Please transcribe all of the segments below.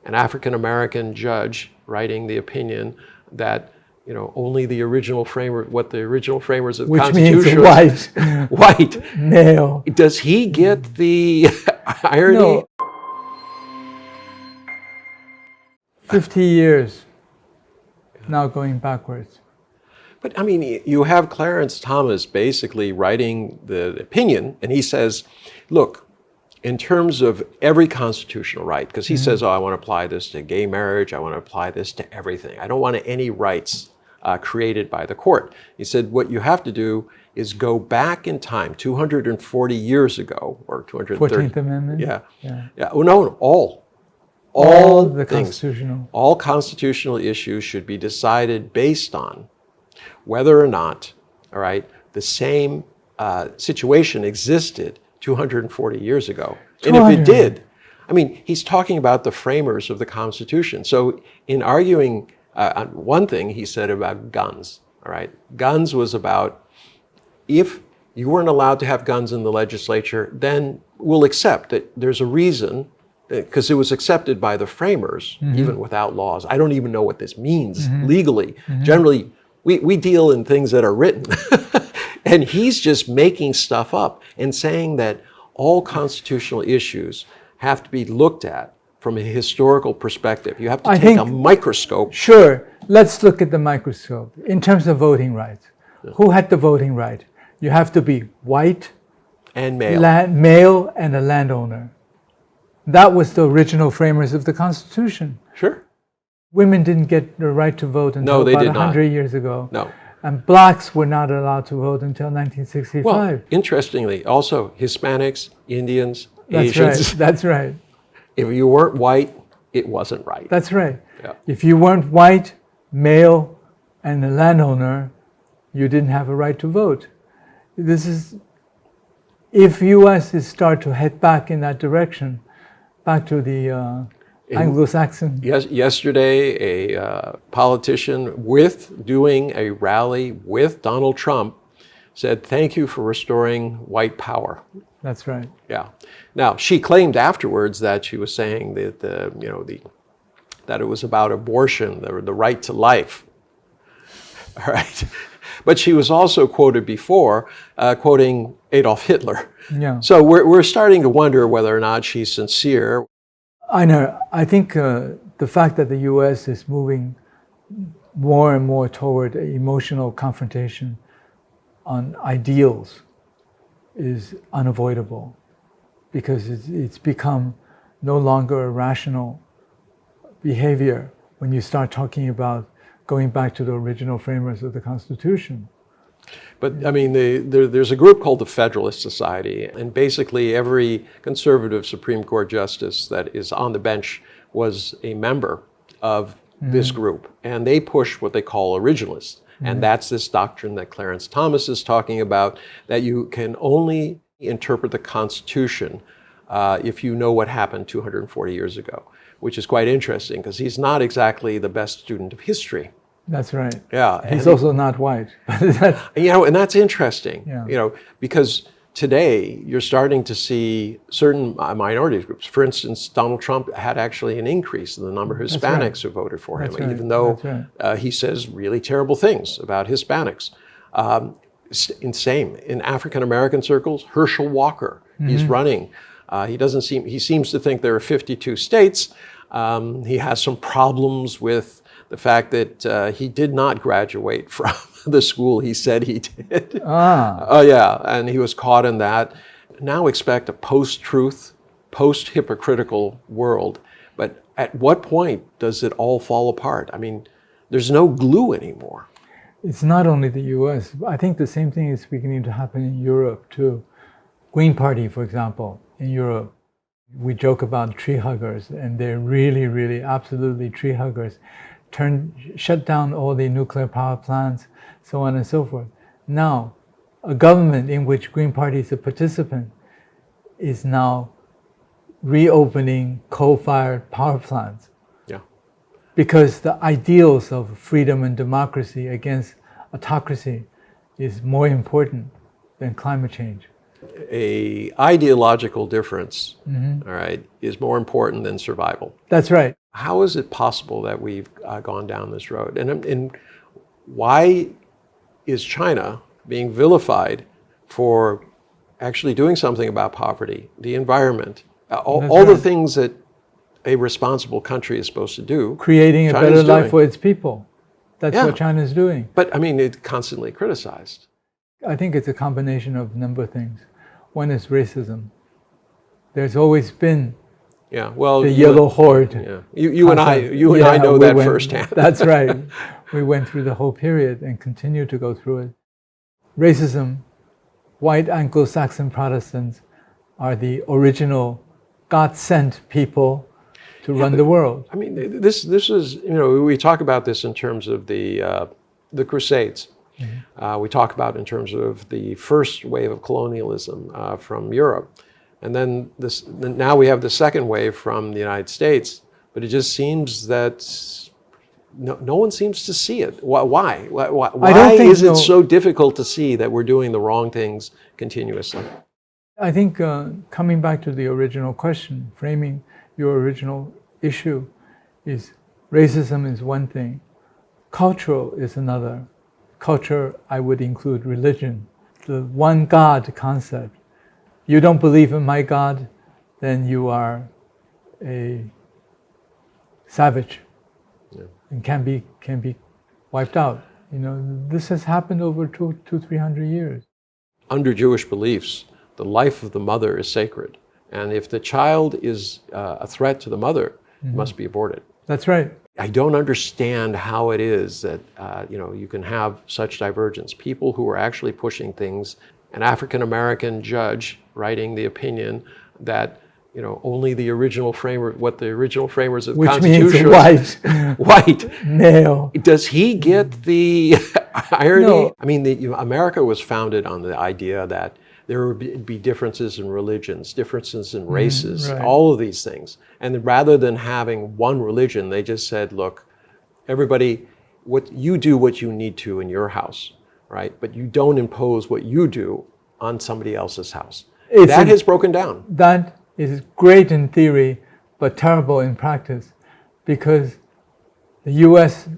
an African-American judge writing the opinion that only the original what the original framers of the Constitution... Which means white. Male. Does he get the irony? No. 50 years now going backwards. But I mean, you have Clarence Thomas basically writing the opinion, and he says, look, in terms of every constitutional right, because he says, I want to apply this to gay marriage, I want to apply this to everything. I don't want any rights created by the court. He said, what you have to do is go back in time, 240 years ago, or 230. 14th Amendment? Yeah. Oh, no, all the things, constitutional. all constitutional issues should be decided based on whether or not, all right, the same situation existed 240 years ago. And if it did, I mean, he's talking about the framers of the Constitution. So in arguing on one thing, he said about guns, all right? Guns was about, if you weren't allowed to have guns in the legislature, then we'll accept that there's a reason, because it was accepted by the framers, even without laws. I don't even know what this means legally. Generally, we deal in things that are written. And he's just making stuff up and saying that all constitutional issues have to be looked at from a historical perspective. You have to take a microscope. Sure, let's look at the microscope. In terms of voting rights, who had the voting right? You have to be white and male. Male and a landowner. That was the original framers of the Constitution. Sure. Women didn't get the right to vote until about 100 years ago. No. And blacks were not allowed to vote until 1965. Well, interestingly, also Hispanics, Indians, Asians. Right. That's right. If you weren't white, it wasn't right. That's right. Yeah. If you weren't white, male, and a landowner, you didn't have a right to vote. This is, if U.S. is start to head back in that direction, back to the Anglo-Saxon. Yes, yesterday, a politician doing a rally with Donald Trump said, "Thank you for restoring white power." That's right. Yeah. Now, she claimed afterwards that she was saying that that it was about abortion, the right to life. All right. But she was also quoted before, quoting Adolf Hitler. Yeah. So we're starting to wonder whether or not she's sincere. Einar, I think the fact that the U.S. is moving more and more toward emotional confrontation on ideals is unavoidable, because it's become no longer a rational behavior when you start talking about going back to the original framers of the Constitution. But I mean, there's a group called the Federalist Society, and basically every conservative Supreme Court justice that is on the bench was a member of this group, and they push what they call originalists. And that's this doctrine that Clarence Thomas is talking about, that you can only interpret the Constitution if you know what happened 240 years ago, which is quite interesting because he's not exactly the best student of history. That's right. Yeah. He's also not white. And that's interesting, Yeah. Because today you're starting to see certain minority groups. For instance, Donald Trump had actually an increase in the number of Hispanics who voted for him, even though he says really terrible things about Hispanics. Same in African American circles. Herschel Walker, he's running. He seems to think there are 52 states. He has some problems with the fact that he did not graduate from the school he said he did. Oh yeah, and he was caught in that. Now expect a post-truth, post-hypocritical world. But at what point does it all fall apart? I mean, there's no glue anymore. It's not only the U.S. I think the same thing is beginning to happen in Europe too. Green Party, for example, in Europe, we joke about tree huggers, and they're really, really, absolutely tree huggers. Shut down all the nuclear power plants, so on and so forth. Now, a government in which Green Party is a participant is now reopening coal-fired power plants. Yeah. Because the ideals of freedom and democracy against autocracy is more important than climate change. An ideological difference, all right, is more important than survival. That's right. How is it possible that we've gone down this road? And why is China being vilified for actually doing something about poverty, the environment, all the things that a responsible country is supposed to do? Creating a China's better life doing. for its people. That's what China is doing. But I mean, it's constantly criticized. I think it's a combination of a number of things. One is racism. There's always been the yellow horde. Yeah. You and I know that firsthand. That's right. We went through the whole period and continue to go through it. Racism, white Anglo-Saxon Protestants are the original God-sent people to run the world. I mean, this is, we talk about this in terms of the Crusades. Mm-hmm. We talk about in terms of the first wave of colonialism from Europe. And then now we have the second wave from the United States, but it just seems that no one seems to see it. Why? Why is it so difficult to see that we're doing the wrong things continuously? I think coming back to the original question, framing your original issue, is racism is one thing, cultural is another. Culture, I would include religion, the one God concept. You don't believe in my God, then you are a savage and can be wiped out. This has happened over 300 years. Under Jewish beliefs, the life of the mother is sacred, and if the child is a threat to the mother, it must be aborted. That's right. I don't understand how it is that you can have such divergence. People who are actually pushing things, an African American judge writing the opinion that only the original framer, what the original framers of the Constitution, means white male. Does he get the irony? No. I mean, America was founded on the idea that there would be differences in religions, differences in races, all of these things. And rather than having one religion, they just said, look, everybody, what you need to in your house, right? But you don't impose what you do on somebody else's house. That has broken down. That is great in theory, but terrible in practice, because the U.S.,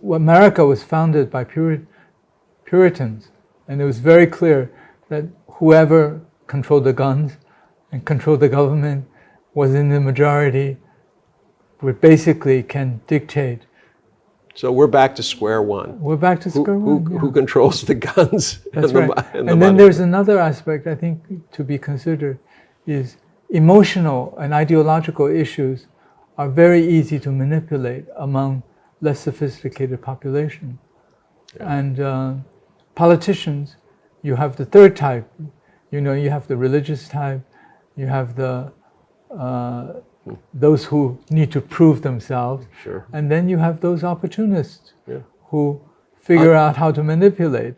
America was founded by Puritans, and it was very clear that whoever controlled the guns and controlled the government was in the majority, would basically can dictate. So we're back to square one. We're back to square one. Who controls the guns? That's right. And then there's another aspect I think to be considered is emotional and ideological issues are very easy to manipulate among less sophisticated population. And politicians, you have the third type. You have the religious type, you have the those who need to prove themselves, and then you have those opportunists who figure out how to manipulate.